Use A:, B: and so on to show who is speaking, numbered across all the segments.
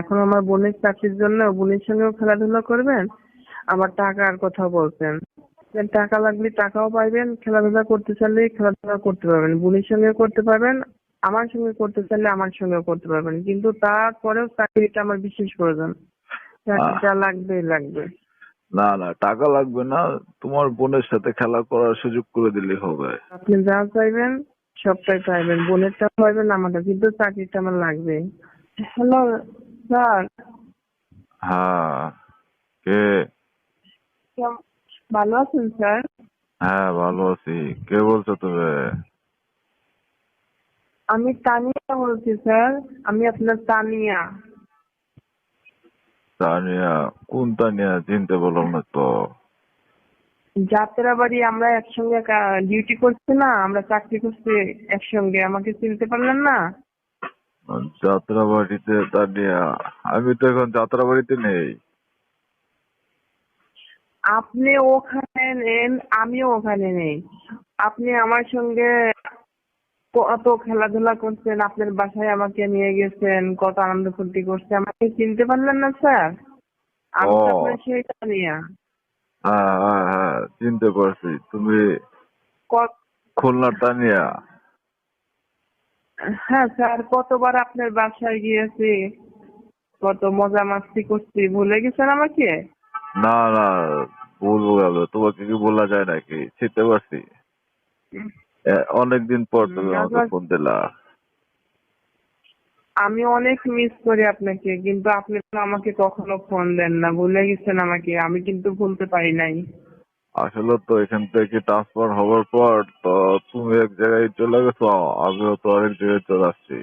A: এখন আমার বোনের চাকরির জন্য বোনের সঙ্গেও খেলাধুলা করবেন, আবার টাকার কথা বলছেন। টাকা লাগলে টাকাও পাইবেন, খেলাধুলা করতে চাইলে খেলাধুলা করতে পারবেন, বোনের সঙ্গে করতে পারবেন, আমার সঙ্গে করতে চাইলে আমার সঙ্গেও করতে পারবেন। কিন্তু তারপরেও চাকরিটা আমার বিশেষ প্রয়োজন, চাকরিটা লাগবেই লাগবে।
B: না না, টাকা লাগবে না, তোমার বোনের সাথে খেলা করার সুযোগ করে দিলেই হবে।
A: আপনি যা চাইবেন সবটাই পাইবেন, বোনেরটা পাইবেন, আমারটা, কিন্তু চাকরিটা আমার লাগবে। Hello sir.
B: হ্যাঁ, কে?
A: ভালো আছেন স্যার?
B: হ্যাঁ, ভালো আছি। কে বলছো তুমি?
A: আমি তানিয়া বলছি স্যার, আমি আপনার তানিয়া।
B: তানিয়া? কোন তানিয়া? চিনতে বললাম না তো।
A: যাত্রাবাড়ি আমরা একসঙ্গে ডিউটি করছি না, আমরা চাকরি করছি একসঙ্গে, আমাকে চিনতে পারলেন না?
B: যাত্রাবাড়িতে তানিয়া? আমি তো এখন যাত্রাবাড়িতে নেই।
A: আপনি ওখানে নেন, আমিও ওখানে নেই। আপনি আমার সঙ্গে কত খেলাধুলা করছেন, আপনার বাসায় আমাকে নিয়ে গেছেন, কত আনন্দ ফুর্তি করছে, আমাকে চিনতে পারলেন না স্যার? আমি তো আপনার
B: ও
A: সেই তানিয়া।
B: হ্যাঁ হ্যাঁ হ্যাঁ, চিনতে পারছি। তুমি
A: ক-
B: খুলনার তানিয়া?
A: হ্যাঁ স্যার, কতবার আপনার বাসায় গিয়েছি, কত মজা মাস্তি করছি, ভুলে গেছেন আমাকে?
B: না না, বলবো গেল, তোমাকে কি বলা যায় নাকি? চিনতে পারছি। অনেকদিন পর তুমি আমাকে
A: আবার
B: ফোন দিলা।
A: আমি অনেক মিস করি আপনাকে, কিন্তু আপনি তো আমাকে কখনো ফোন দেন না, ভুলে গেছেন আমাকে, আমি কিন্তু ভুলতে পারি নাই।
B: আসলে তো এখান থেকে ট্রান্সফার হওয়ার পর তো তুমি এক জায়গায় চলে গেছো, আমিও তো আরেক জায়গায় চলে আসছি।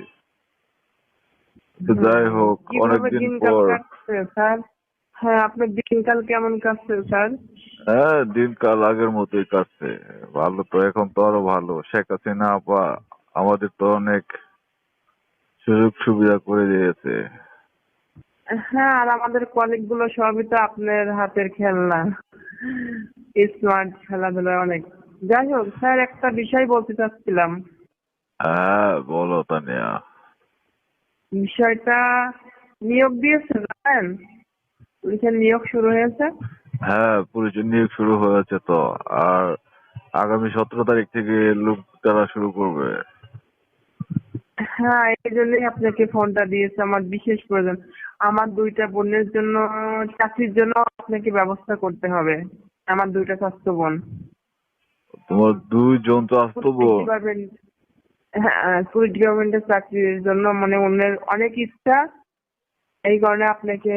B: তো যাই হোক,
A: কিভাবে
B: অনেকদিন
A: দিনকাল
B: পর।
A: কাটছে স্যার? হ্যাঁ, আপনার দিনকাল কেমন কাটছে স্যার?
B: হ্যাঁ, দিনকাল আগের মতোই কাটছে। ভালো তো, এখন তো আরো ভালো। শেখ হাসিনা আপা আমাদের তো অনেক সুযোগ সুবিধা করে দিয়েছে।
A: হ্যাঁ, আর আমাদের কলিগ গুলো সবই তো আপনার হাতের খেলনা, স্মার্ট, খেলাধুলা অনেক। যাই হোক স্যার, একটা বিষয় বলতে চাচ্ছিলাম।
B: হ্যাঁ, বলো তানিয়া।
A: বিষয়টা, নিয়োগ দিয়েছে জানেন, পুলিশের নিয়োগ শুরু হয়েছে।
B: হ্যাঁ, পুলিশের নিয়োগ শুরু হয়েছে তো। আর আগামী 17 তারিখ থেকে লোক তারা শুরু করবে।
A: হ্যাঁ, এই জন্যই আপনাকে ফোনটা দিয়েছে, আমার বিশেষ প্রয়োজন। আমার দুইটা বোনের জন্য চাকরির জন্য আপনাকে ব্যবস্থা করতে হবে, আমার দুইটা স্বাস্থ্য বোন।
B: তোমার 2 জন তো আসতো
A: পুলিশ
B: বোন?
A: ডিপার্টমেন্ট, হ্যাঁ পুলিশ ডিপার্টমেন্টের চাকরির জন্য মানে অন্যের অনেক ইচ্ছা, এই কারণে আপনাকে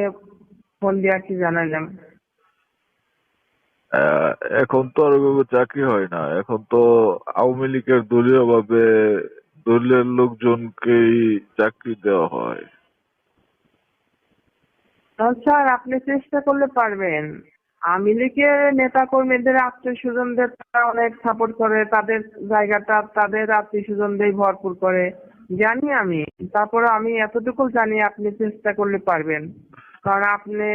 A: ফোন দিয়ে আর কি জানালাম।
B: আহ, এখন তো আর ওইভাবে চাকরি হয় না। এখন তো আওয়ামী লীগের দলীয় ভাবে দলীয় লোকজনকেই চাকরি দেওয়া হয়।
A: স্যার আপনি চেষ্টা করলে পারবেন। আওয়ামী লীগের নেতা কর্মীদের আত্মীয় স্বজনদের তারা অনেক সাপোর্ট করে, তাদের জায়গাটা তাদের আত্মীয় স্বজনদের ভরপুর করে, জানি আমি। তারপরে আমি এতটুকু জানি আপনি চেষ্টা করলে পারবেন, কারণ আপনি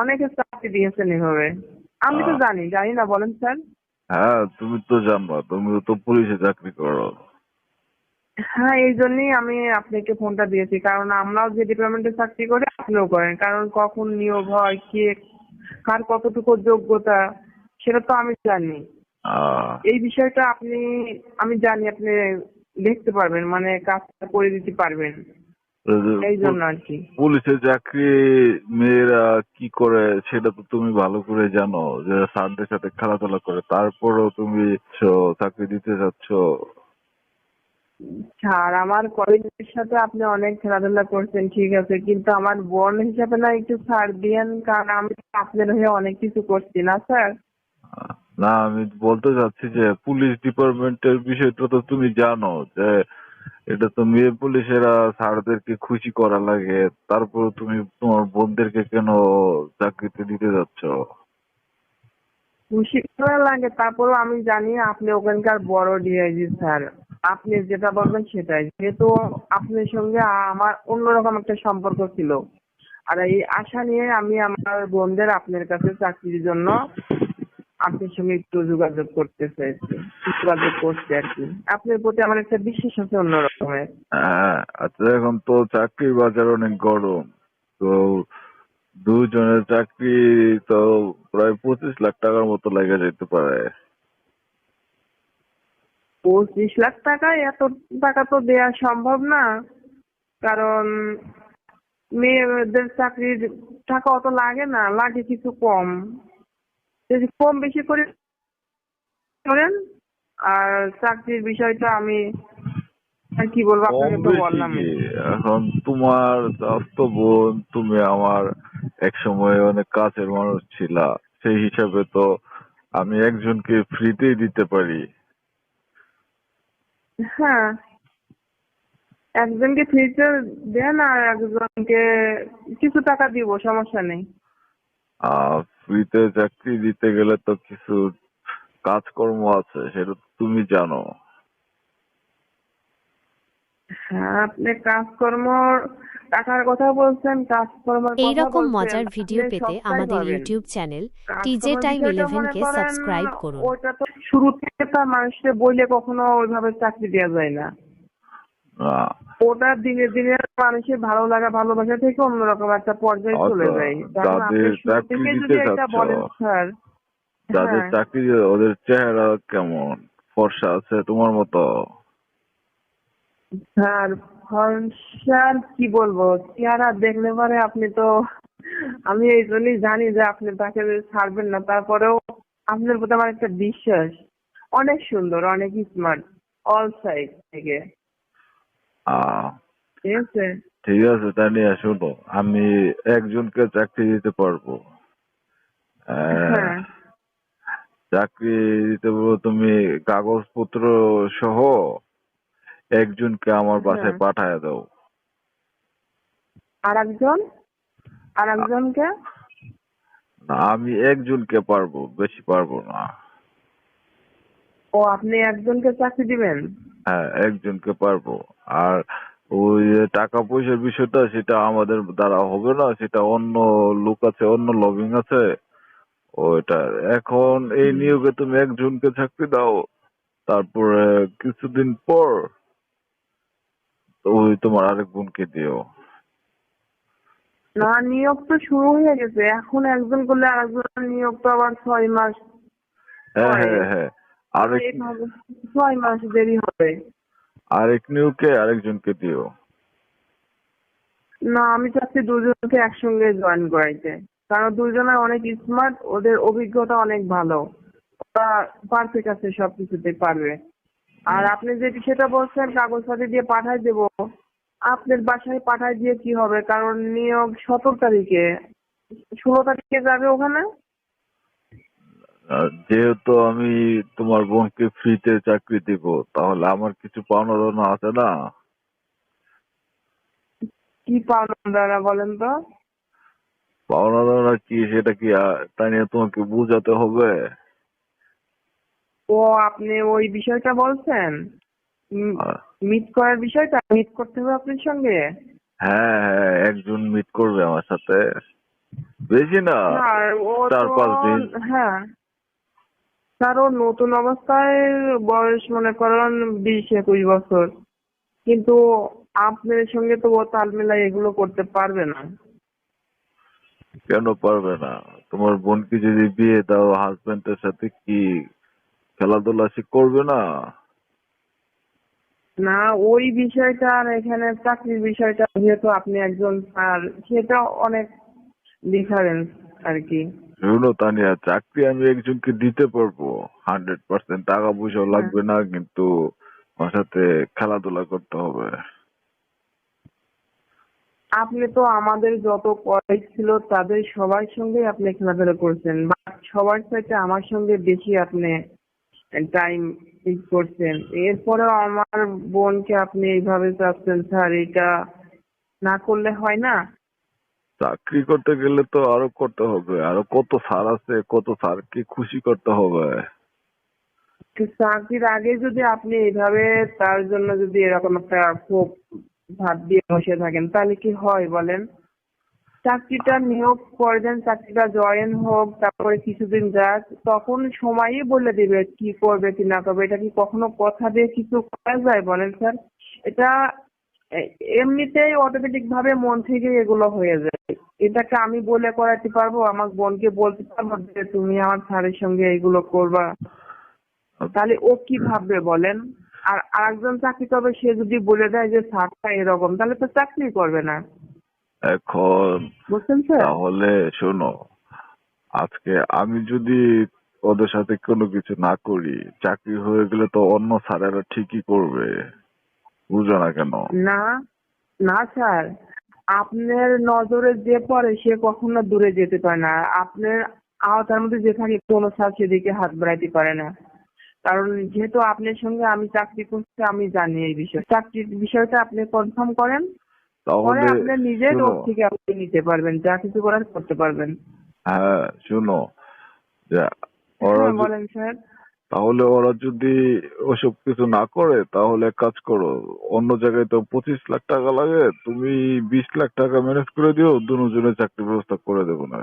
A: অনেকে চাকরি দিয়েছেন এভাবে। আমি তো
B: আহ,
A: জানি, জানি না বলেন স্যার?
B: হ্যাঁ, তুমি তো জানবা, তুমি তো পুলিশে চাকরি করো।
A: হ্যাঁ, এই জন্যই আমি আপনাকে ফোনটা দিয়েছি, কারণ আমরাও যে ডিপার্টমেন্টে চাকরি করি আপনিও করেন, কারণ কখন নিয়োগ হয়, কে কার কতটুকু যোগ্যতা সেটা তো আমি জানি।
B: আহ
A: এই বিষয়টা আমি জানি আপনি দেখতে পারবেন, মানে কাজটা করে দিতে পারবেন, এই জন্য আর কি।
B: পুলিশের চাকরি মেয়েরা কি করে সেটা তো তুমি ভালো করে জানো, যে স্যারদের সাথে খেলাধুলা করে, তারপরেও তুমি চাকরি দিতে চাচ্ছ।
A: স্যার, আমার কলেজের সাথে আপনি অনেক খেলাধুলা করছেন ঠিক আছে, কিন্তু আমার বোন হিসাবে না একটু ছাড় দিয়েন, কারণ আমি তো আপনার হয়ে অনেক কিছু করছি না স্যার।
B: না, আমি বলতে চাচ্ছি যে পুলিশ ডিপার্টমেন্টের বিষয়টা তো তুমি জানো, যে এটা তো মেয়ে পুলিশেরা স্যারদেরকে খুশি করা লাগে। তারপর তুমি তোমার বোনদেরকে কেন চাকরিতে দিতে যাচ্ছ?
A: খুশি করা লাগে, তারপরেও আমি জানি আপনি ওখানকার বড় ডিআইজি স্যার, আপনি যেটা বলবেন সেটাই, যেহেতু আপনার সঙ্গে আমার অন্যরকম একটা সম্পর্ক ছিল। আর এই আশা নিয়ে আমি আমার বোনদের আপনার কাছে চাকরির জন্য আপনার সঙ্গে একটু যোগাযোগ করতে চাইছি। যোগাযোগ করছি আর কি। আপনার প্রতি আমার একটা বিশ্বাস আছে অন্যরকমের।
B: হ্যাঁ, আচ্ছা এখন তো চাকরির বাজার অনেক গরম। তো দুজনের চাকরি তো প্রায় 25 লাখ টাকার মতো লেগে যেতে পারে।
A: 25 লাখ টাকা, এত টাকা তো দেওয়া সম্ভব না। কারণ মেয়েদের চাকরির টাকা অত লাগে না, লাগে কিছু কম। যদি কম বেশি করে করেন। আর চাকরির বিষয়টা আমি আর কি বলবো,
B: কম
A: আপনাকে তো
B: বেশি কি,
A: বললামই।
B: এখন তোমার চাচাতো বোন, তুমি আমার এক সময় অনেক কাছের মানুষ ছিলা, সেই হিসাবে তো আমি একজনকে ফ্রিতেই দিতে পারি।
A: হ্যাঁ, একজনকে ফ্রিতে দেন আর একজনকে কিছু টাকা দিব, সমস্যা নেই।
B: ফ্রিতে চাকরি দিতে গেলে তো কিছু কাজকর্ম আছে, সেটা তো তুমি জানো।
A: হ্যাঁ, আপনি কাজকর্ম টাকার কথা বলছেন, কাজকর্মের
C: এই
A: কথা
C: রকম
A: বলছেন,
C: মজার
A: আপনি
C: ভিডিও পেতে
A: সবটাই
C: আমাদের
A: পাবেন।
C: ইউটিউব চ্যানেল টিজে
A: কাজকর্মের
C: টাইম
A: বিষয়টা
C: 11
A: মনে
C: কে
A: করেন,
C: সাবস্ক্রাইব করুন।
A: ওইটা তো শুরু থেকে তো মানুষকে বইলে কখনো ওইভাবে চাকরি দেওয়া যায় না।
B: আহ,
A: ওটা দিনে দিনে মানুষের ভালো লাগা ভালোবাসা থেকে অন্যরকম একটা পর্যায়ে চলে
B: আচ্ছা,
A: যায়। এখন
B: যাদের
A: আপনি শুরু
B: চাকরি
A: থেকে
B: দিতে
A: যদি এটা
B: চাচ্ছ,
A: বলেন স্যার।
B: যাদের
A: হ্যাঁ
B: চাকরি ওদের চেহারা কেমন, ফর্সা আছে তোমার মতো?
A: স্যার, স্যার কি বলবো, চেহারা দেখলে পরে আপনি তো, আমি এই জন্যই জানি যে আপনি তাকে ছাড়বেন না। তারপরেও আপনার প্রতি আমার একটা বিশ্বাস। অনেক সুন্দর, অনেক স্মার্ট, অল সাইড থেকে।
B: আহ
A: ঠিক আছে।
B: ঠিক আছে, তানিয়া শোনো, আমি একজনকে চাকরি দিতে পারবো। আহ,
A: হ্যাঁ
B: চাকরি দিতে পারবো, তুমি কাগজপত্র সহ একজনকে আমার
A: হ্যাঁ,
B: বাসায় পাঠায় দাও।
A: আর একজন, আর
B: আ-
A: একজনকে।
B: না, আমি একজনকে পারবো, বেশি পারবো না।
A: ও, আপনি একজনকে চাকরি দিবেন?
B: হ্যাঁ, একজনকে পারবো। আর ওই যে টাকা পয়সার বিষয়টা, সেটা আমাদের দ্বারা হবে না, সেটা অন্য লোক আছে, অন্য লবিং আছে ওইটা। এখন এই
A: হুম।
B: নিয়োগে তুমি একজনকে চাকরি দাও, তারপরে কিছুদিন পর ওই তোমার আরেক বোনকে দিও।
A: না, নিয়োগ তো শুরু হয়ে গেছে, এখন একজন করলে আরেকজন নিয়োগ তো আবার 6 মাস
B: হ্যাঁ,
A: হয়।
B: হ্যাঁ, হ্যাঁ।
A: তো
B: আরেক
A: এইভাবে 6 মাস দেরি হবে।
B: আরেক নিয়োগে আরেকজনকে দিও।
A: না, আমি চাচ্ছি দুজনকে একসঙ্গে জয়েন করাইতে। কারণ দুজনে অনেক স্মার্ট, ওদের অভিজ্ঞতা অনেক ভালো, ওরা পারফেক্ট আছে, সবকিছুতে পারবে। আর
B: হুম।
A: আপনি যে বিষয়টা বলছেন কাগজপাতি দিয়ে পাঠাই দেবো, আপনার বাসায় পাঠাই দিয়ে কি হবে? কারণ নিয়োগ 17 তারিখে, 16 তারিখে যাবে ওখানে।
B: আর যেহেতু আমি তোমার বোনকে ফ্রিতে চাকরি দিব, তাহলে আমার কিছু পাওনা দাওনা আছে না?
A: কি পাওনা বলেন তো?
B: পাওনা দাওনা কি, সেটা কি তাই নিয়ে তোমাকে বোঝাতে হবে?
A: ও, আপনি ওই বিষয়টা বলছেন,
B: আহ,
A: মিট করার বিষয়টা, মিট করতে হবে আপনার সঙ্গে।
B: হ্যাঁ, হ্যাঁ, একজন মিট করবে আমার সাথে, বেশি না,
A: স্যার ও
B: চার
A: তো,
B: পাঁচ দিন
A: হ্যাঁ স্যার, ও নতুন অবস্থায়, বয়স মনে করেন 20-21 বছর, কিন্তু আপনার সঙ্গে তো ও তাল মেলায় এগুলো করতে পারবে না।
B: কেন পারবে না? তোমার বোনকে যদি বিয়ে দাও, হাজবেন্ডের সাথে কি খেলাধুলা সে করবে না?
A: না, ওই বিষয়টা আর এখানে চাকরির বিষয়টা, যেহেতু আপনি একজন স্যার, সেটা অনেক ডিফারেন্স আর কি।
B: শুনো তানিয়া, চাকরি আমি একজনকে দিতে পারবো 100%, টাকা পয়সাও
A: হ্যাঁ,
B: লাগবে না, কিন্তু আমার সাথে খেলাধুলা করতে হবে।
A: আপনি তো আমাদের যত কলিগ ছিল তাদের সবার সঙ্গে আপনি খেলাধুলা করছেন, বাট সবার সাথে আমার সঙ্গে বেশি আপনি টাইম করছেন। এরপরেও আমার বোনকে আপনি এইভাবে চাচ্ছেন, স্যার এটা না করলে হয় না।
B: চাকরি করতে গেলে তো আরো করতে হবে, আরো কত স্যার আছে, কত স্যারকে খুশি করতে হবে।
A: তো চাকরির আগে যদি আপনি এইভাবে তার জন্য যদি এরকম একটা ক্ষোভ ভাব দিয়ে বসে থাকেন, তাহলে কি হয় বলেন? চাকরিটা নিয়োগ করে দেন, চাকরিটা জয়েন হোক, তারপরে কিছুদিন যাক, তখন সময়ই বলে দিবে কি করবে কি না করবে। এটা কি কখনো কথা দিয়ে কিছু করা যায় বলেন স্যার? এটা এমনিতেই অটোমেটিক ভাবে মন থেকে এগুলো হয়ে যায়। এটাকে আমি বলে করাতে পারবো? আমার বোনকে বলতে পারবো যে তুমি আমার স্যারের সঙ্গে এগুলো করবা? তাহলে ও কি ভাববে বলেন? আর আরেকজন চাকরি করবে, সে যদি বলে দেয় যে স্যারটা এরকম, তাহলে তো চাকরি করবে না।
B: এখন
A: বুঝছেন স্যার?
B: তাহলে শোনো, আজকে আমি যদি ওদের সাথে কোনো কিছু না করি, চাকরি হয়ে গেলে তো অন্য স্যারেরা ঠিকই করবে, বুঝো না কেন?
A: না, না স্যার, আপনার নজরে যে পড়ে সে কখনো দূরে যেতে পারে না। আপনার আওতার মধ্যে যে থাকে কোনো স্যার সেদিকে হাত বাড়াইতে পারে না। কারণ যেহেতু আপনার সঙ্গে আমি চাকরি করছি, আমি জানি এই বিষয়। চাকরির বিষয়টা আপনি কনফার্ম করেন, পরে
B: তাহলে
A: আপনি নিজের
B: শোনো,
A: রোগ থেকে আপনি নিতে পারবেন, যা কিছু করার করতে পারবেন।
B: হ্যাঁ শোনো, যে ওরা
A: হ্যাঁ বলেন স্যার।
B: তাহলে ওরা যদি ওসব কিছু না করে, তাহলে এক কাজ করো, অন্য জায়গায় তো 25 লাখ টাকা লাগে, তুমি 20 লাখ টাকা ম্যানেজ করে দিও, দুজনের চাকরির ব্যবস্থা করে দেবো না।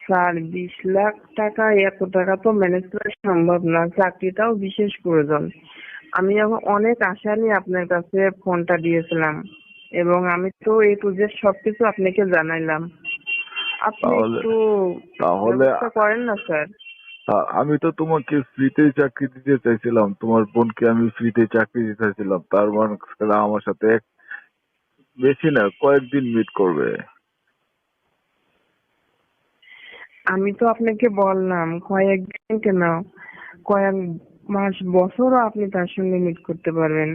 A: স্যার 20 লাখ টাকা, এত টাকা তো ম্যানেজ করা সম্ভব না, চাকরিটাও বিশেষ প্রয়োজন। আমি এখন অনেক আশা নিয়ে আপনার কাছে ফোনটা দিয়েছিলাম, এবং আমি তো এ টু জেড সবকিছু আপনাকে জানাইলাম। আপনি
B: তাহলে
A: একটু
B: তাহলে
A: ব্যবস্থা করেন না স্যার।
B: আমি তো তোমাকে ফ্রিতেই চাকরি দিতে চাইছিলাম, তোমার বোনকে আমি ফ্রিতে চাকরি দিতে চাইছিলাম, তার মানে আমার সাথে বেশি না কয়েকদিন মিট করবে।
A: আমি তো আপনাকে বললাম কয়েকদিন কেন, কয়েক মাস বছরও আপনি তার সঙ্গে মিট করতে পারবেন,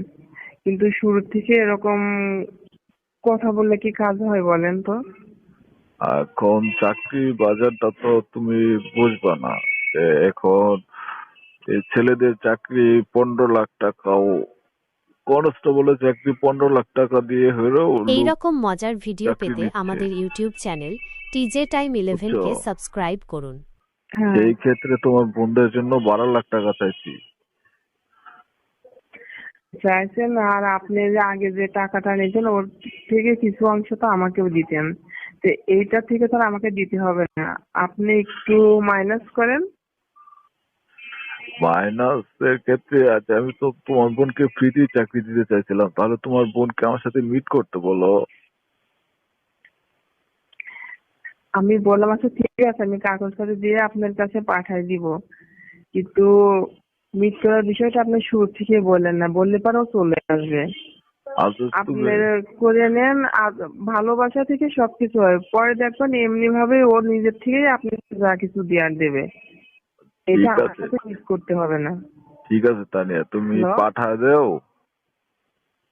A: কিন্তু শুরু থেকে এরকম কথা বললে কি কাজ হয় বলেন তো?
B: এখন চাকরি বাজারটা তো তুমি বুঝবা না, যে এখন এই ছেলেদের চাকরি 15 লাখ টাকাও, কনস্টেবলের চাকরি 15 লাখ টাকা দিয়ে হলেও
C: এই
B: লোক
C: রকম মজার ভিডিও
B: চাকরি
C: পেতে
B: নিচ্ছে,
C: আমাদের ইউটিউব চ্যানেল টিজে টাইম
B: বুঝছো?
C: 11 কে সাবস্ক্রাইব করুন।
A: হ্যাঁ,
B: সেই ক্ষেত্রে তোমার বোনদের জন্য 12 লাখ টাকা চাইছি।
A: চাইছেন, আর আপনি যে আগে যে টাকাটা নিতেন ওর থেকে কিছু অংশ তো আমাকেও দিতেন, তো এইটা থেকে তো আর আমাকে দিতে হবে না, আপনি একটু মাইনাস করেন।
B: মাইনাস এর ক্ষেত্রে আছে, আমি তো তোমার বোনকে ফ্রিতেই চাকরি দিতে চাইছিলাম, তাহলে তোমার বোনকে আমার সাথে মিট করতে বলো।
A: আমি বললাম আচ্ছা ঠিক আছে, আমি কাগজপত্র দিয়ে আপনার কাছে পাঠাই দিব, কিন্তু মিট করার বিষয়টা আপনি শুরু থেকে বললেন না, বললে পরেও চলে আসবে।
B: আচ্ছা তুমি,
A: আপনার করে নেন, আর ভালোবাসা থেকে সবকিছু হয়, পরে দেখবেন এমনি ভাবে ও নিজের থেকেই আপনাকে যা কিছু দেওয়ার দেবে। এটা
B: ঠিক
A: আমার
B: আছে,
A: সাথে মিট করতে হবে না।
B: ঠিক আছে তানিয়া, তুমি
A: হ্যালো।
B: পাঠায় দাও,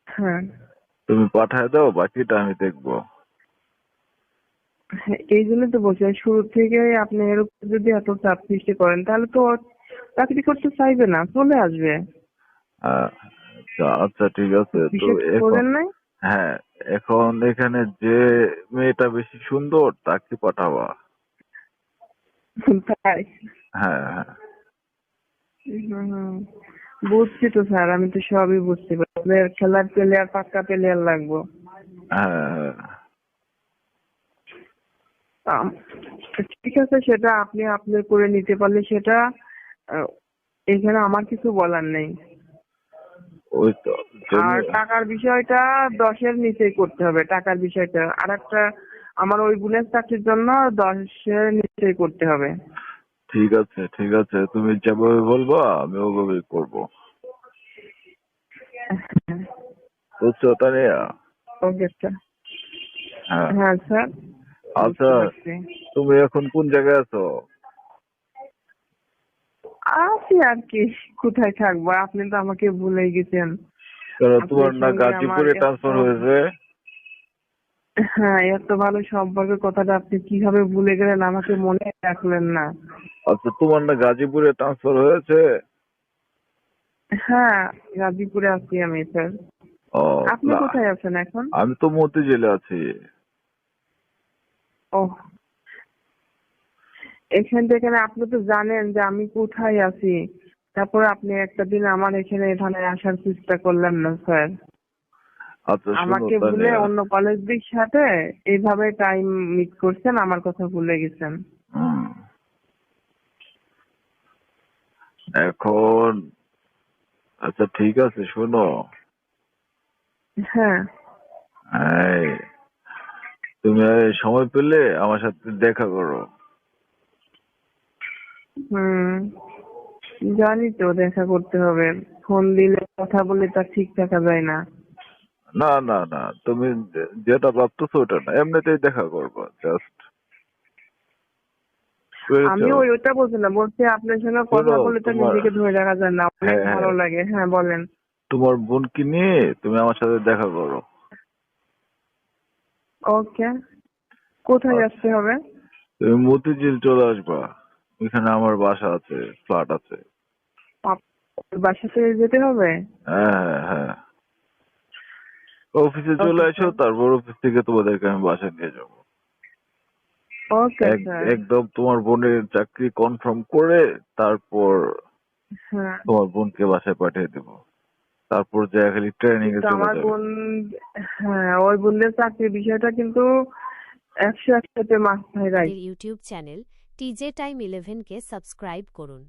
A: হ্যাঁ,
B: তুমি পাঠায় দাও, বাকিটা আমি দেখবো।
A: হ্যাঁ, এই জন্য তো বলছি শুরু থেকে আপনি এর উপর যদি এত চাপ সৃষ্টি করেন, তাহলে তো ও চাকরি করতে চাইবে না, চলে আসবে।
B: হ্যাঁ, আচ্ছা আচ্ছা, ঠিক আছে তো
A: বিষয়টা
B: এখন,
A: বোঝেন নাই?
B: হ্যাঁ এখন এখানে যে মেয়েটা বেশি সুন্দর তাকে পাঠাবা।
A: তাই?
B: হ্যাঁ হ্যাঁ
A: হুম, বুঝছি তো স্যার, আমি তো সবই বুঝতে পারি, আপনার খেলার প্লেয়ার, পাক্কা প্লেয়ার লাগবো।
B: হ্যাঁ হ্যাঁ।
A: আম, ঠিক আছে, সেটা আপনি আপনার করে নিতে পারলে সেটা, আহ, এখানে আমার কিছু বলার নেই।
B: ওই তো জন্য,
A: আর টাকার বিষয়টা 10-এর নিচেই করতে হবে, টাকার বিষয়টা। আর একটা, আমার ওই বোনের চাকরির জন্য 10-এর নিচেই করতে হবে।
B: ঠিক আছে ঠিক আছে, তুমি যেভাবে বলবা আমি ওভাবেই করবো, বুঝছো তানিয়া?
A: Okay sir.
B: হ্যাঁ।
A: হ্যাঁ স্যার,
B: আচ্ছা,
A: বুঝতে পারছি।
B: তুমি এখন কোন জায়গায় আছো?
A: আছি আর কি, কোথায় থাকবো, আপনি তো আমাকে ভুলে গেছেন।
B: কারণ তোমার
A: আপনার
B: না
A: সঙ্গে আমার
B: গাজীপুরে
A: এত,
B: ট্রান্সফার হয়েছে?
A: হ্যাঁ, এত ভালো সম্পর্কের কথাটা আপনি কিভাবে ভুলে গেলেন, আমাকে মনে রাখলেন না।
B: আচ্ছা, তোমার না গাজীপুরে ট্রান্সফার হয়েছে?
A: হ্যাঁ, গাজীপুরে আছি আমি স্যার।
B: ও,
A: আপনি
B: না,
A: কোথায় আছেন এখন?
B: আমি তো মতিঝিলে আছি।
A: ও, এখান থেকে না, আপনি তো জানেন যে আমি কোথায় আছি, তারপর আপনি একটা দিন আমার এখানে আসার চেষ্টা করলেন না স্যার।
B: আচ্ছা শোনো
A: আমাকে ভুলে
B: তানিয়া,
A: অন্য কলেজদের সাথে এইভাবে টাইম মিট করছেন, আমার কথা ভুলে গেছেন।
B: হুম, এখন আচ্ছা ঠিক আছে শোনো,
A: হ্যাঁ।
B: এই, তুমি সময় পেলে আমার সাথে দেখা করো।
A: হুম, জানি তো দেখা করতে হবে, ফোন দিলে কথা বলে তা ঠিক থাকা যায় না।
B: না না না, তুমি যেটা ভাবতেছো ওটা না, এমনিতেই দেখা করবো জাস্ট, বুঝেছো?
A: আমি ওইটা বলছি না, বলছি আপনার সঙ্গে কথা
B: শোনো
A: বলে তো
B: তোমার,
A: নিজেকে ধরে রাখা যায় না, অনেক
B: হ্যাঁ
A: ভালো
B: হ্যাঁ,
A: লাগে। হ্যাঁ বলেন।
B: তোমার বোনকে নিয়ে তুমি আমার সাথে দেখা করো।
A: ওকে, কোথায়
B: আচ্ছা,
A: আসতে হবে?
B: তুমি মতিঝিল চলে আসবা, ওইখানে আমার বাসা আছে, ফ্ল্যাট আছে।
A: আপনার বাসা থেকে যেতে হবে?
B: হ্যাঁ হ্যাঁ হ্যাঁ, অফিসে চলে
A: ওকে
B: আসো,
A: স্যার।
B: তারপর অফিস থেকে তোমাদেরকে আমি বাসায় নিয়ে যাবো।
A: Okay sir.
B: একদম তোমার বোনের চাকরি কনফার্ম করে তারপর
A: হ্যাঁ,
B: তোমার বোনকে বাসায় পাঠিয়ে দেবো, তারপর যা খালি ট্রেনিং এ
A: কিন্তু
B: চলে
A: আমার
B: যাবে।
A: বোন, হ্যাঁ ওই বোনদের চাকরির বিষয়টা কিন্তু 100 একসাথে মাথায় রাখ।
C: আমাদের ইউটিউব চ্যানেল টিজে টাইম 11 কে সাবস্ক্রাইব করুন।